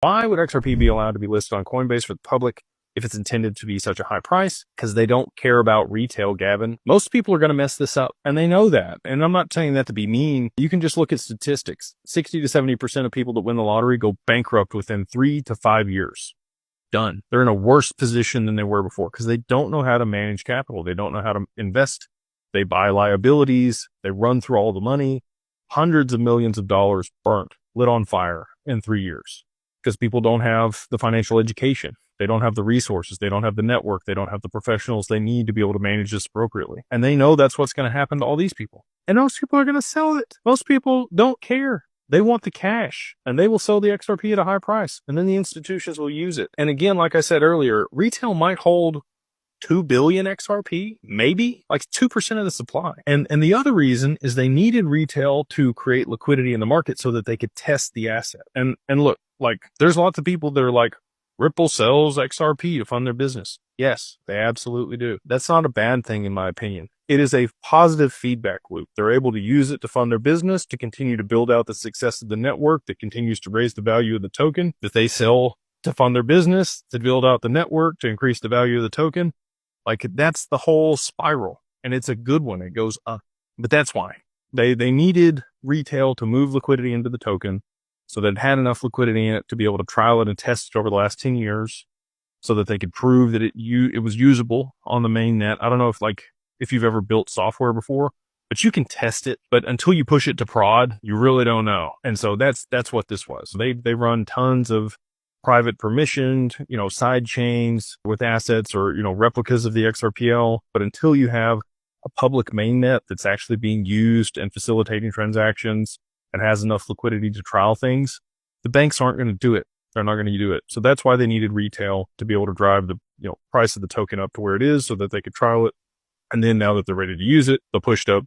Why would XRP be allowed to be listed on Coinbase for the public if it's intended to be such a high price? Because they don't care about retail, Gavin. Most people are going to mess this up, and they know that. And I'm not saying that to be mean. You can just look at statistics. 60 to 70% of people that win the lottery go bankrupt within 3 to 5 years. Done. They're in a worse position than they were before because they don't know how to manage capital. They don't know how to invest. They buy liabilities. They run through all the money. Hundreds of millions of dollars burnt, lit on fire in 3 years because people don't have the financial education. They don't have the resources. They don't have the network. They don't have the professionals they need to be able to manage this appropriately. And they know that's what's going to happen to all these people. And most people are going to sell it. Most people don't care. They want the cash, and they will sell the XRP at a high price, and then the institutions will use it. And again, like I said earlier, retail might hold 2 billion XRP, maybe like 2% of the supply. And the other reason is they needed retail to create liquidity in the market so that they could test the asset. And look, like there's lots of people that are like, Ripple sells XRP to fund their business. Yes, they absolutely do. That's not a bad thing in my opinion. It is a positive feedback loop. They're able to use it to fund their business, to continue to build out the success of the network that continues to raise the value of the token that they sell to fund their business, to build out the network, to increase the value of the token. Like that's the whole spiral, and it's a good one. It goes up, but that's why they needed retail to move liquidity into the token so that it had enough liquidity in it to be able to trial it and test it over the last 10 years so that they could prove that it was usable on the main net. I don't know if you've ever built software before, but you can test it, but until you push it to prod, you really don't know. And so that's what this was. They run tons of private permissioned, side chains with assets or, replicas of the XRPL. But until you have a public mainnet that's actually being used and facilitating transactions and has enough liquidity to trial things, the banks aren't going to do it. They're not going to do it. So that's why they needed retail to be able to drive the, price of the token up to where it is so that they could trial it. And then now that they're ready to use it, they'll push it up